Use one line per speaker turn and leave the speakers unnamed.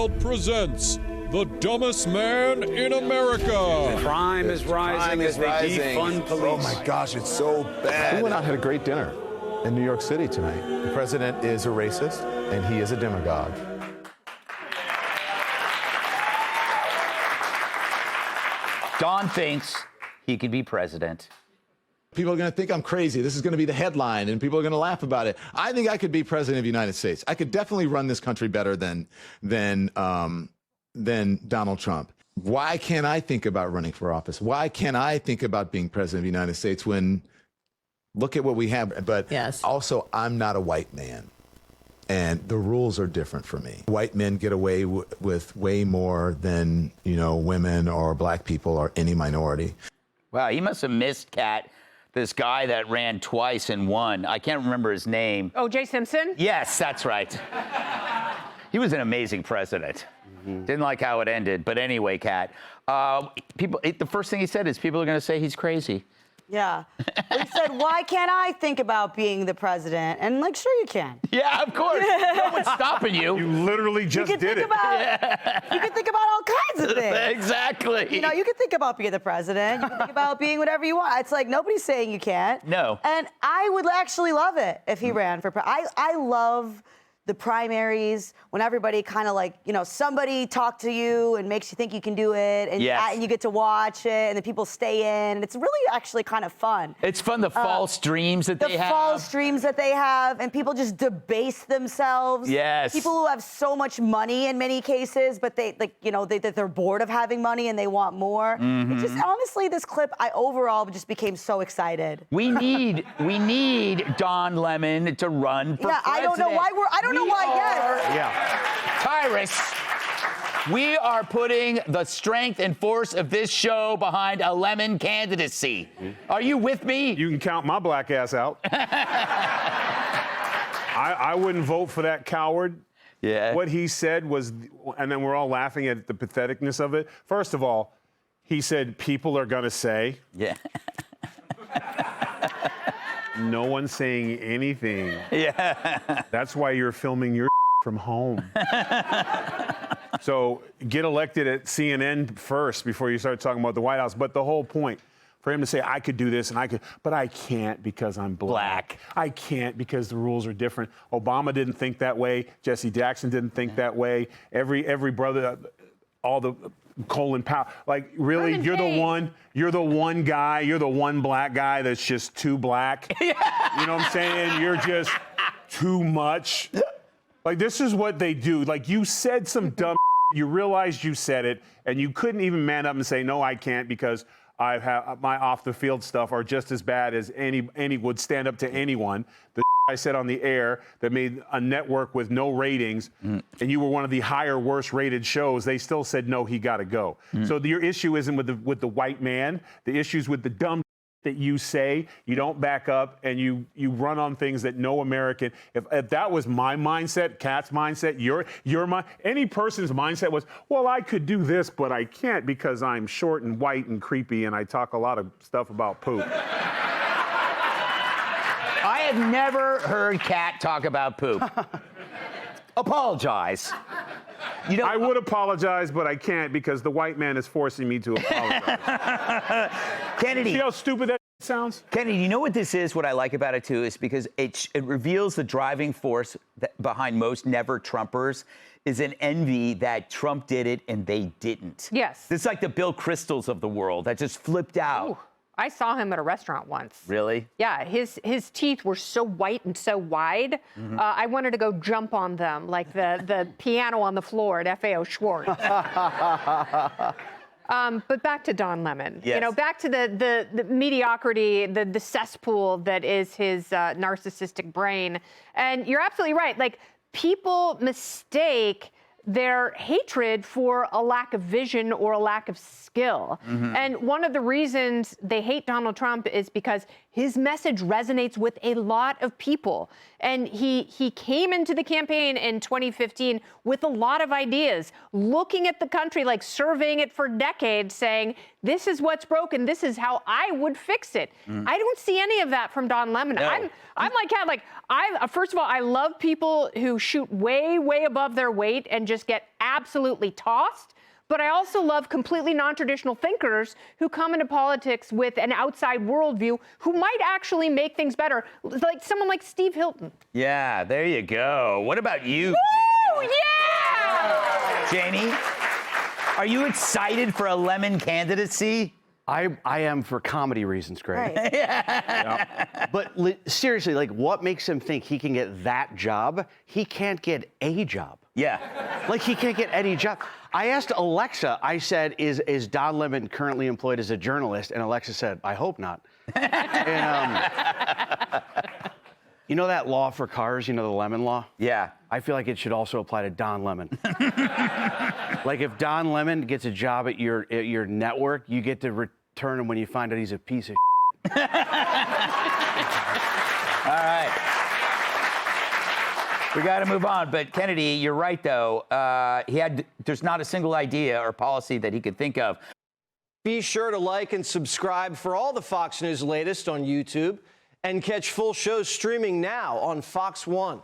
Gutfeld presents The Dumbest Man in America.
Crime is rising as they defund police.
Oh my gosh, it's so bad.
We went out and had a great dinner in New York City tonight. The president is a racist, and he is a demagogue.
Don thinks he can be president.
People are going to think I'm crazy. This is going to be the headline, and people are going to laugh about it. I think I could be president of the United States. I could definitely run this country better than Donald Trump. Why can't I think about running for office? Why can't I think about being president of the United States when, look at what we have. But also, I'm not a white man, and the rules are different for me. White men get away with way more than, women or black people or any minority.
Wow, he must have missed, Kat, this guy that ran twice and won. I can't remember his name.
O.J. Simpson?
Yes, that's right. He was an amazing president. Didn't like how it ended. But anyway, Kat, the first thing he said is people are going to say he's crazy.
Yeah. He said, why can't I think about being the president? And sure you can.
Yeah, of course. No one's stopping you.
You literally just did it.
You can think about all kinds of things.
Exactly.
You can think about being the president. You can think about being whatever you want. It's like nobody's saying you can't.
No.
And I would actually love it if he ran for president. I love the primaries, when everybody kind of somebody talk to you and makes you think you can do it, and, and you get to watch it, and the people stay in, and it's really actually kind of fun.
It's fun, the false dreams that they have.
The false dreams that they have, and people just debase themselves.
Yes.
People who have so much money in many cases, but they're bored of having money and they want more. It just, honestly, this clip, I overall just became so excited.
We need Don Lemon to run for president.
I don't know why
Tyrus, we are putting the strength and force of this show behind a Lemon candidacy. Are you with me?
You can count my black ass out. I wouldn't vote for that coward.
Yeah.
What he said was, and then we're all laughing at the patheticness of it. First of all, he said people are going to say.
Yeah.
No one's saying anything.
Yeah.
That's why you're filming your from home. So get elected at CNN first before you start talking about the White House. But the whole point, for him to say, I could do this and I could, but I can't because I'm black. I can't because the rules are different. Obama didn't think that way. Jesse Jackson didn't think that way. Every brother, all the Colin Powell, really, you're the one guy, you're the one black guy that's just too black. You know what I'm saying? You're just too much. This is what they do. You said some dumb you realized you said it, and you couldn't even man up and say, no, I can't, because I have my off the field stuff are just as bad as any would stand up to anyone. The I said on the air that made a network with no ratings, and you were one of the worst rated shows, they still said, no, he got to go. So your issue isn't with the white man. The issue is with the dumb that you say. You don't back up, and you run on things that no American. If that was my mindset, Kat's mindset, any person's mindset was, well, I could do this, but I can't because I'm short and white and creepy, and I talk a lot of stuff about poop.
I have never heard Kat talk about poop. Apologize.
I would apologize, but I can't because the white man is forcing me to apologize.
Kennedy.
See how stupid that sounds?
Kennedy, you know what this is? What I like about it, too, is because it reveals the driving force behind most never-Trumpers is an envy that Trump did it and they didn't.
Yes.
It's like the Bill Kristols of the world that just flipped out.
Ooh. I saw him at a restaurant once.
Really?
Yeah, his teeth were so white and so wide, I wanted to go jump on them like the piano on the floor at FAO Schwartz. But back to Don Lemon.
Yes.
Back to the mediocrity, the cesspool that is his narcissistic brain. And you're absolutely right. People mistake their hatred for a lack of vision or a lack of skill. And one of the reasons they hate Donald Trump is because his message resonates with a lot of people. And he came into the campaign in 2015 with a lot of ideas, looking at the country, like surveying it for decades, saying, this is what's broken, this is how I would fix it. I don't see any of that from Don Lemon.
No.
I'm like Kat, like, first of all, I love people who shoot way, way above their weight and just get absolutely tossed. But I also love completely non-traditional thinkers who come into politics with an outside worldview who might actually make things better, like someone like Steve Hilton.
Yeah, there you go. What about you,
Woo! Yeah!
Janie? Are you excited for a Lemon candidacy?
I am for comedy reasons, Greg.
Right.
But seriously, like, what makes him think he can get that job? He can't get a job.
Yeah.
Like, he can't get any job. I asked Alexa, I said, is Don Lemon currently employed as a journalist? And Alexa said, I hope not. And, you know that law for cars, you know, the Lemon law?
Yeah.
I feel like it should also apply to Don Lemon. Like, if Don Lemon gets a job at your network, you get to return him when you find out he's a piece of
All right. We got to move on. But Kennedy, you're right, though. There's not a single idea or policy that he could think of.
Be sure to like and subscribe for all the Fox News latest on YouTube and catch full shows streaming now on Fox One.